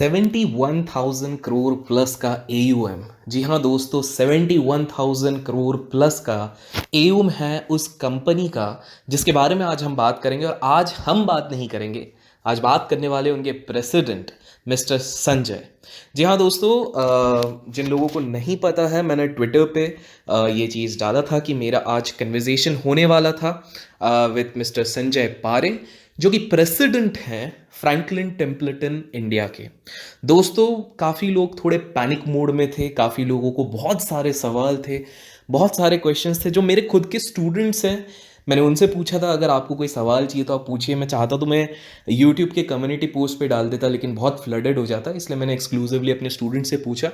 71,000 crore plus का AUM. जी हाँ दोस्तों, 71,000 करोड़ प्लस का एयूएम है उस कंपनी का जिसके बारे में आज हम बात करेंगे। और आज हम बात नहीं करेंगे, आज बात करने वाले उनके प्रेसिडेंट मिस्टर संजय। जी हाँ दोस्तों, जिन लोगों को नहीं पता है, मैंने ट्विटर पे ये चीज़ डाला था कि मेरा आज कन्वर्सेशन होने वाला था विद मिस्टर संजय पारे, जो कि प्रेसिडेंट हैं फ्रैंकलिन टेम्पल्टन इंडिया के। दोस्तों, काफ़ी लोग थोड़े पैनिक मोड में थे, काफ़ी लोगों को बहुत सारे सवाल थे, बहुत सारे क्वेश्चंस थे जो मेरे खुद के स्टूडेंट्स हैं। मैंने उनसे पूछा था अगर आपको कोई सवाल चाहिए तो आप पूछिए। मैं चाहता तो मैं यूट्यूब के कम्युनिटी पोस्ट पे डाल देता, लेकिन बहुत फ्लडेड हो जाता, इसलिए मैंने एक्सक्लूसिवली अपने स्टूडेंट से पूछा।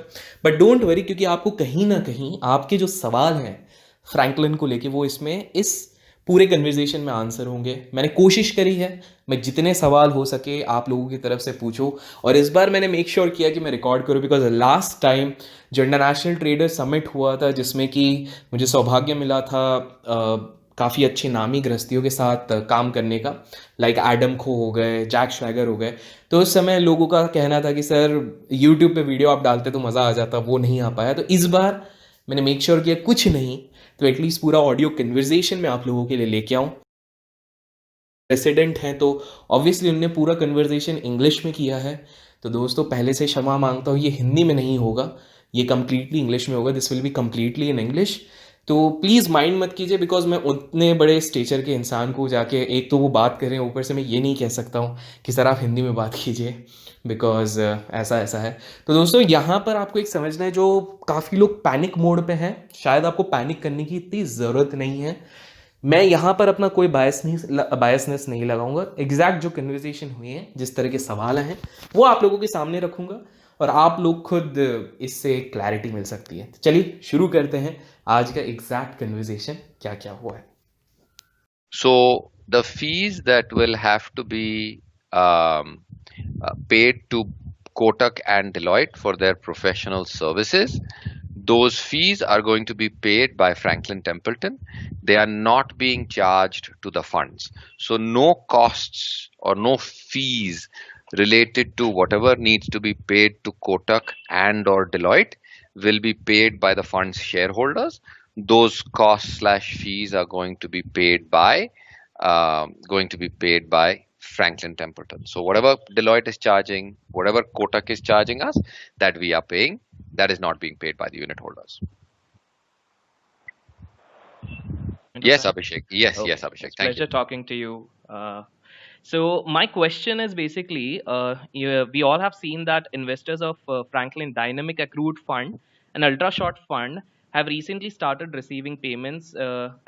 बट डोंट वरी, क्योंकि आपको कहीं ना कहीं आपके जो सवाल हैं फ्रैंकलिन को लेके वो इसमें इस पूरे कन्वर्सेशन में आंसर होंगे। मैंने कोशिश करी है मैं जितने सवाल हो सके आप लोगों की तरफ से पूछूं, और इस बार मैंने मेक श्योर किया कि मैं रिकॉर्ड करूं, बिकॉज लास्ट टाइम जो इंटरनेशनल ट्रेडर समिट हुआ था जिसमें कि मुझे सौभाग्य मिला था काफ़ी अच्छी नामी गृहस्थियों के साथ काम करने का, लाइक एडम खो हो गए, जैक श्वैगर हो गए, तो उस समय लोगों का कहना था कि सर यूट्यूब पे वीडियो आप डालते तो मज़ा आ जाता, वो नहीं आ पाया। तो इस बार मैंने मेक श्योर किया कुछ नहीं तो एटलीस्ट पूरा ऑडियो कन्वर्सेशन में आप लोगों के लिए लेके आऊँ। प्रेसिडेंट हैं तो ऑब्वियसली उन्होंने पूरा कन्वर्सेशन इंग्लिश में किया है, तो दोस्तों पहले से क्षमा मांगता हूँ, ये हिंदी में नहीं होगा, ये कम्प्लीटली इंग्लिश में होगा। This will be completely in English, तो प्लीज़ माइंड मत कीजिए, बिकॉज मैं उतने बड़े स्टेचर के इंसान को जाके एक तो वो बात कर रहे हैं, ऊपर से मैं ये नहीं कह सकता हूँ कि सर आप हिंदी में बात कीजिए, बिकॉज ऐसा ऐसा है। तो दोस्तों यहाँ पर आपको एक समझना है, जो काफ़ी लोग पैनिक मोड पे हैं, शायद आपको पैनिक करने की इतनी ज़रूरत नहीं है। मैं यहाँ पर अपना कोई बायसनेस नहीं लगाऊंगा। एग्जैक्ट जो कन्वर्सेशन हुई है, जिस तरह के सवाल हैं, वो आप लोगों के सामने रखूंगा और आप लोग खुद इससे क्लैरिटी मिल सकती है। तो चलिए शुरू करते हैं आज का एग्जैक्ट कन्वर्सेशन क्या क्या हुआ है। So the fees that will have to be paid to Kotak and Deloitte for their professional services, those fees are going to be paid by Franklin Templeton. They are not being charged to the funds. So no costs or no fees related to whatever needs to be paid to Kotak and or Deloitte will be paid by the fund's shareholders. Those costs slash fees are going to be paid by Franklin Templeton. So whatever Deloitte is charging, whatever Kotak is charging us, that we are paying, that is not being paid by the unit holders. Yes, Abhishek. Yes, Okay. yes, Abhishek. It's Thank pleasure you. talking to you. So my question is basically, we all have seen that investors of Franklin Dynamic Accrued Fund, an ultra short fund, have recently started receiving payments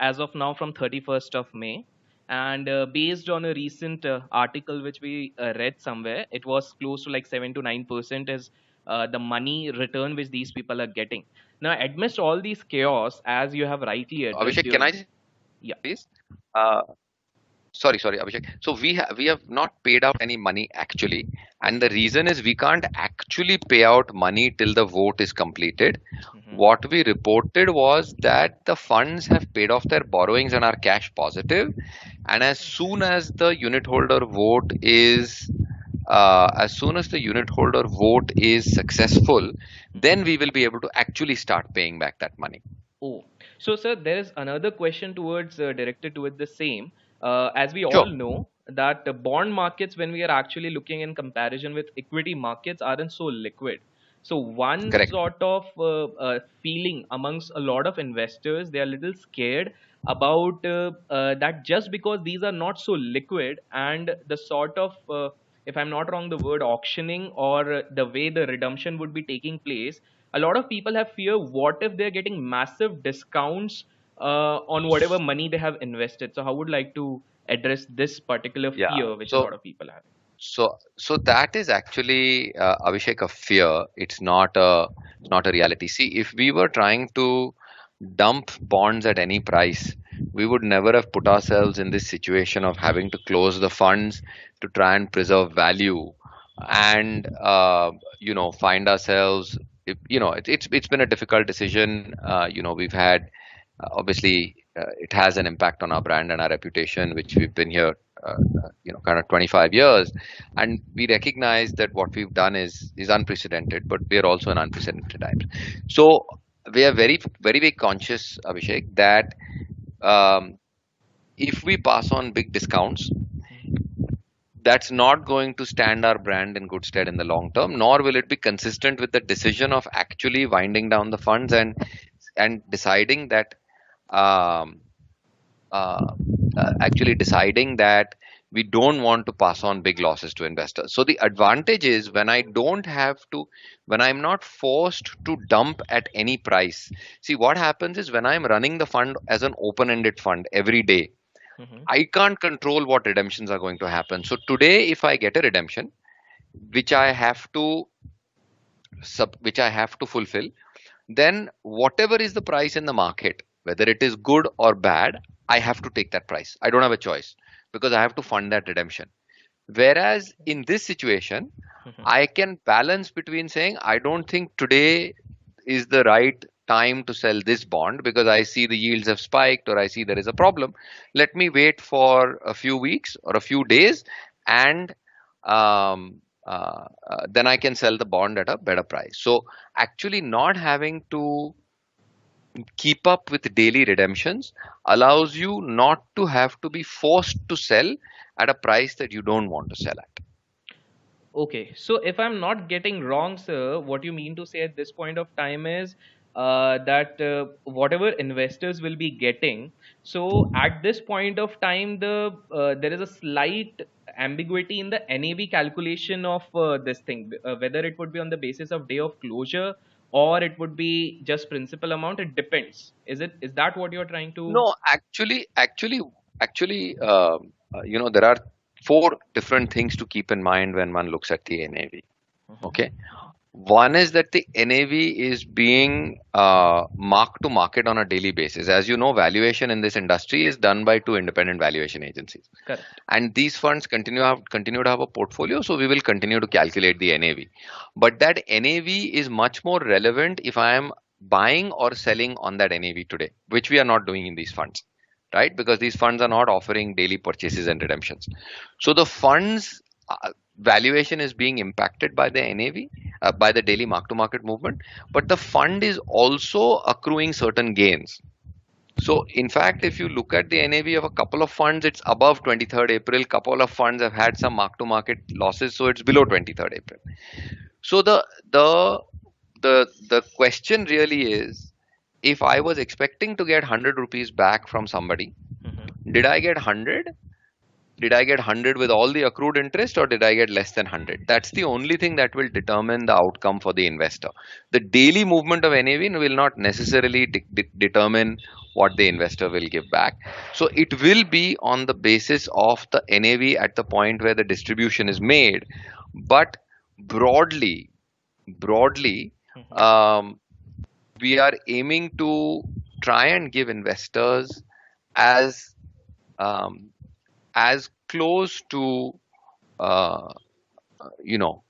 as of now from 31st of May. And based on a recent article which we read somewhere, it was close to like 7 to 9% is the money return which these people are getting. Now, amidst all these chaos, as you have rightly addressed, Abhishek, can I just yeah. please? Sorry, Abhishek. So we have not paid out any money actually, and the reason is we can't actually pay out money till the vote is completed. What we reported was that the funds have paid off their borrowings and are cash positive, and as soon as the unit holder vote is successful, then we will be able to actually start paying back that money. Oh, so sir, there is another question towards directed towards the same. As we Sure. all know that bond markets, when we are actually looking in comparison with equity markets, aren't so liquid. So one Correct. sort of feeling amongst a lot of investors, they are a little scared about that just because these are not so liquid and the sort of if I'm not wrong, the word auctioning or the way the redemption would be taking place, a lot of people have fear. What if they're getting massive discounts on whatever money they have invested? So how would like to address this particular Yeah. fear which a lot of people have? So that is actually Abhishek, a fear. It's not a reality. See, if we were trying to dump bonds at any price, we would never have put ourselves in this situation of having to close the funds to try and preserve value, and find ourselves. It's been a difficult decision. We've had obviously it has an impact on our brand and our reputation, which we've been here kind of 25 years, and we recognize that what we've done is unprecedented, but we are also in unprecedented times. So we are very very conscious, Abhishek, that um, if we pass on big discounts, that's not going to stand our brand in good stead in the long term, nor will it be consistent with the decision of actually winding down the funds and deciding that um, uh, actually deciding that we don't want to pass on big losses to investors. So the advantage is when I don't have to, when I'm not forced to dump at any price. See, what happens is when I'm running the fund as an open-ended fund every day, Mm-hmm. I can't control what redemptions are going to happen. So today, if I get a redemption, which I have to which I have to fulfill, then whatever is the price in the market, whether it is good or bad, I have to take that price. I don't have a choice because I have to fund that redemption. Whereas in this situation, Mm-hmm. I can balance between saying, I don't think today is the right time to sell this bond because I see the yields have spiked or I see there is a problem. Let me wait for a few weeks or a few days, and then I can sell the bond at a better price. So actually not having to keep up with daily redemptions allows you not to have to be forced to sell at a price that you don't want to sell at. Okay, so if I'm not getting wrong, sir, what you mean to say at this point of time is that whatever investors will be getting, so at this point of time, there is a slight ambiguity in the NAV calculation of this thing, whether it would be on the basis of day of closure or it would be just principal amount. It depends. Is that what you're trying to? No, actually, there are four different things to keep in mind when one looks at the NAV. Mhm. Okay. One is that the NAV is being marked to market on a daily basis. As you know, valuation in this industry is done by two independent valuation agencies, Correct. and these funds continue to have a portfolio. So we will continue to calculate the NAV, but that NAV is much more relevant if I am buying or selling on that NAV today, which we are not doing in these funds, right? Because these funds are not offering daily purchases and redemptions. So the funds valuation is being impacted by the NAV, by the daily mark to market movement, but the fund is also accruing certain gains. So in fact, if you look at the NAV of a couple of funds, it's above 23rd April. Couple of funds have had some mark to market losses, so it's below 23rd April. So the question really is, if I was expecting to get 100 rupees back from somebody, Mhm. did I get 100? Did I get 100 with all the accrued interest, or did I get less than 100? That's the only thing that will determine the outcome for the investor. The daily movement of NAV will not necessarily determine what the investor will give back. So it will be on the basis of the NAV at the point where the distribution is made. But broadly, Mhm. um, we are aiming to try and give investors as um, as close to uh, you know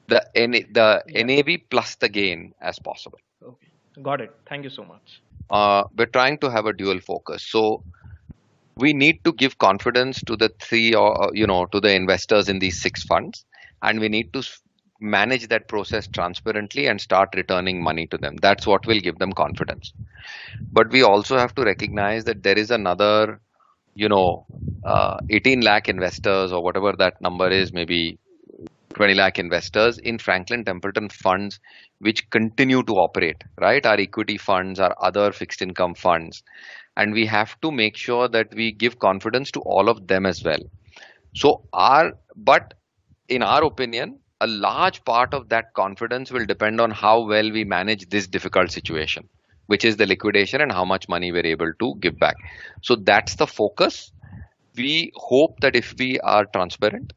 the Yeah. NAV plus the gain as possible. Okay. Got it. Thank you so much. We're trying to have a dual focus. So we need to give confidence to the three or to the investors in these six funds, and we need to manage that process transparently and start returning money to them. That's what will give them confidence. But we also have to recognize that there is another, 18 lakh investors or whatever that number is, maybe 20 lakh investors in Franklin Templeton funds, which continue to operate, right? Our equity funds, our other fixed income funds. And we have to make sure that we give confidence to all of them as well. But in our opinion, a large part of that confidence will depend on how well we manage this difficult situation, which is the liquidation and how much money we're able to give back. So that's the focus. We hope that if we are transparent,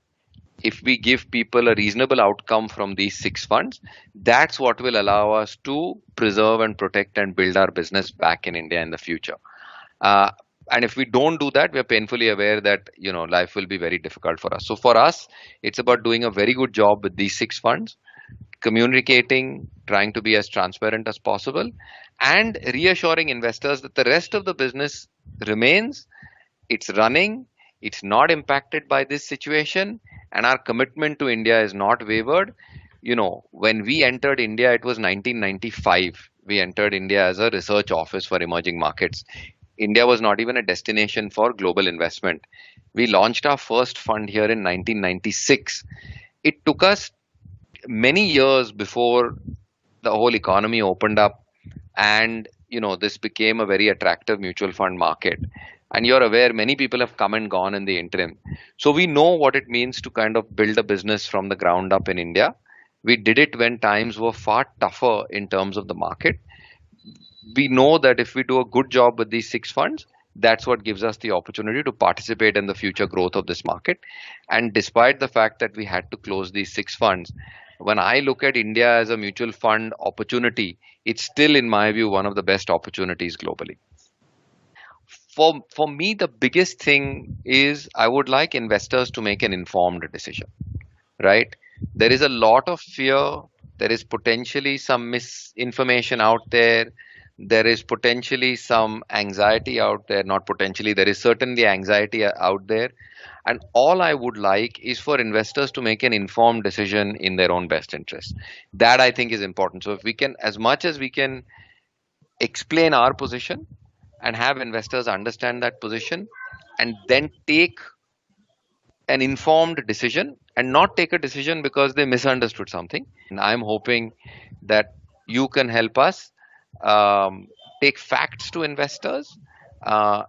if we give people a reasonable outcome from these six funds, that's what will allow us to preserve and protect and build our business back in India in the future. Uh, and if we don't do that, we are painfully aware that life will be very difficult for us. So for us, it's about doing a very good job with these six funds, communicating, trying to be as transparent as possible, and reassuring investors that the rest of the business remains, it's running, It's not impacted by this situation, and our commitment to India is not wavered. When we entered India, it was 1995. We entered India as a research office for emerging markets. India was not even a destination for global investment. We launched our first fund here in 1996. It took us many years before the whole economy opened up, and this became a very attractive mutual fund market. And you're aware many people have come and gone in the interim, so we know what it means to kind of build a business from the ground up in India. We did it when times were far tougher in terms of the market. We know that if we do a good job with these six funds, that's what gives us the opportunity to participate in the future growth of this market. And despite the fact that we had to close these six funds, when I look at India as a mutual fund opportunity, it's still, in my view, one of the best opportunities globally. For me, the biggest thing is I would like investors to make an informed decision, right? There is a lot of fear. There is potentially some misinformation out there. There is potentially some anxiety out there. Not potentially, there is certainly anxiety out there. And all I would like is for investors to make an informed decision in their own best interest. That I think is important. So if we can, as much as we can explain our position and have investors understand that position, and then take an informed decision and not take a decision because they misunderstood something. And I'm hoping that you can help us take facts to investors, uh,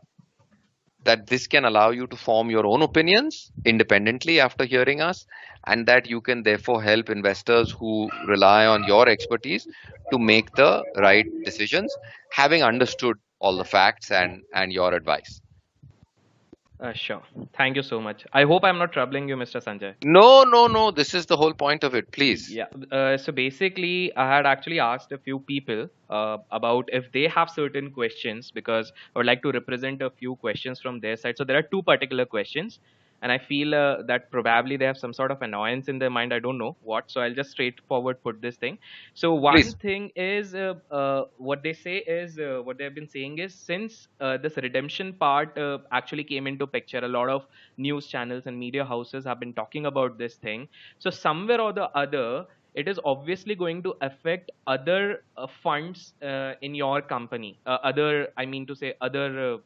that this can allow you to form your own opinions independently after hearing us, and that you can therefore help investors who rely on your expertise to make the right decisions, having understood all the facts and your advice. Sure. Thank you so much. I hope I'm not troubling you, Mr. Sanjay. No, no, no. This is the whole point of it. Please. Yeah. So basically, I had actually asked a few people about if they have certain questions, because I would like to represent a few questions from their side. So there are two particular questions, and I feel that probably they have some sort of annoyance in their mind. I don't know what. So I'll just straightforward put this thing. So one Please. thing is what they say is what they've been saying is, since this redemption part actually came into picture, a lot of news channels and media houses have been talking about this thing. So somewhere or the other, it is obviously going to affect other funds in your company. Other, I mean to say, other.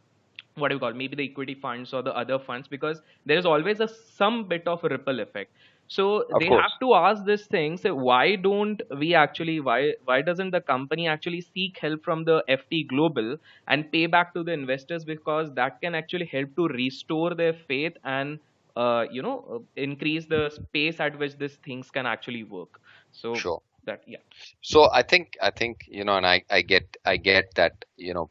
What do you call, maybe the equity funds or the other funds, because there is always a some bit of a ripple effect. So Of they have course. to ask this thing, say, why don't we actually, why doesn't the company actually seek help from the FT Global and pay back to the investors, because that can actually help to restore their faith and increase the space at which these things can actually work. So Sure. that, yeah. So I think and I get that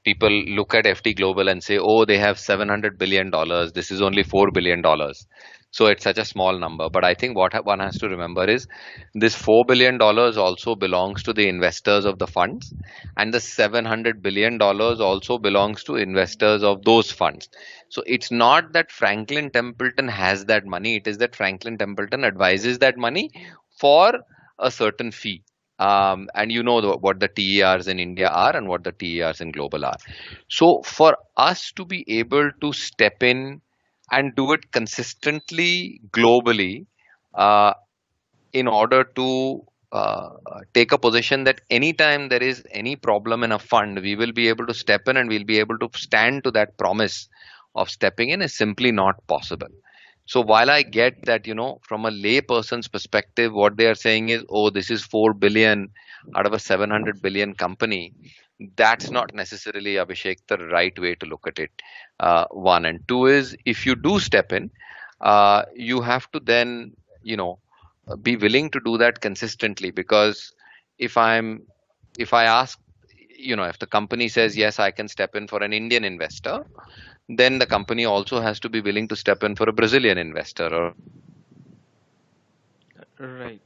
people look at FT Global and say, oh, they have $700 billion. This is only $4 billion. So it's such a small number. But I think what one has to remember is this $4 billion also belongs to the investors of the funds, and the $700 billion also belongs to investors of those funds. So it's not that Franklin Templeton has that money. It is that Franklin Templeton advises that money for a certain fee. And what the TERs in India are and what the TERs in global are. So for us to be able to step in and do it consistently globally, uh, in order to take a position that anytime there is any problem in a fund, we will be able to step in and we'll be able to stand to that promise of stepping in, is simply not possible. So while I get that, from a lay person's perspective, what they are saying is, oh, this is 4 billion out of a 700 billion company. That's not necessarily, Abhishek, the right way to look at it. One, and two is, if you do step in, you have to then, be willing to do that consistently. Because if I'm, if I ask, if the company says, yes, I can step in for an Indian investor, then the company also has to be willing to step in for a Brazilian investor, or Right.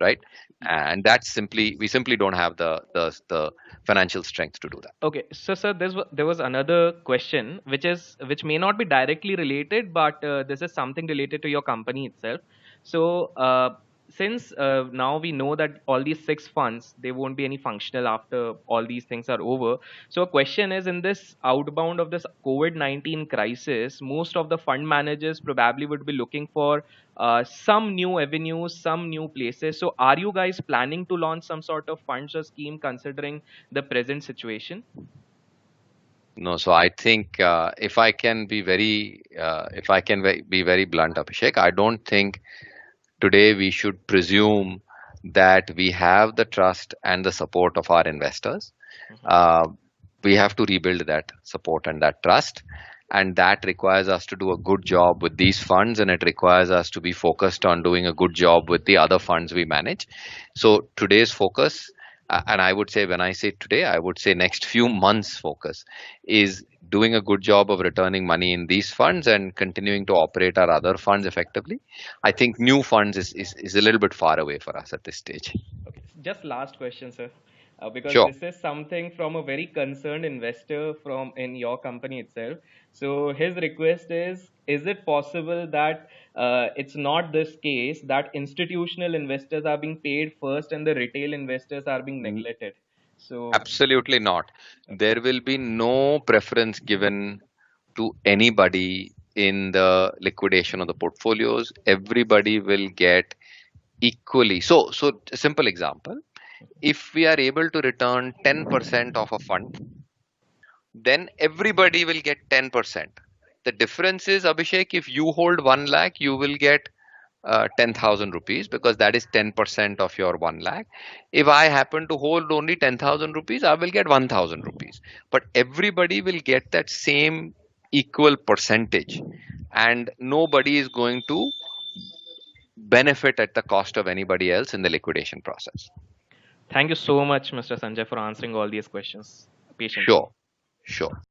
right. And that's simply, we simply don't have the financial strength to do that. Okay, so sir, there was another question which may not be directly related, but this is something related to your company itself. So since now we know that all these 6 funds, they won't be any functional after all these things are over. So a question is, in this outbound of this COVID-19 crisis, most of the fund managers probably would be looking for some new avenues, some new places. So are you guys planning to launch some sort of funds or scheme considering the present situation? No, so I think if I can be be very blunt, Abhishek, I don't think today we should presume that we have the trust and the support of our investors. Uh, we have to rebuild that support and that trust. And that requires us to do a good job with these funds, and it requires us to be focused on doing a good job with the other funds we manage. So today's focus, and I would say when I say today, I would say next few months focus is doing a good job of returning money in these funds and continuing to operate our other funds effectively. I think new funds is a little bit far away for us at this stage. Okay, just last question, sir. Because Sure. this is something from a very concerned investor from in your company itself. So his request is it possible that it's not this case that institutional investors are being paid first and the retail investors are being neglected? So, Absolutely not. There will be no preference given to anybody in the liquidation of the portfolios. Everybody will get equally. So a simple example. If we are able to return 10% of a fund, then everybody will get 10%. The difference is, Abhishek, if you hold 1 lakh, you will get 10,000 rupees because that is 10% of your 1 lakh. If I happen to hold only 10,000 rupees, I will get 1,000 rupees. But everybody will get that same equal percentage, and nobody is going to benefit at the cost of anybody else in the liquidation process. thank you so much, Mr. Sanjay, for answering all these questions patiently. Sure, sure.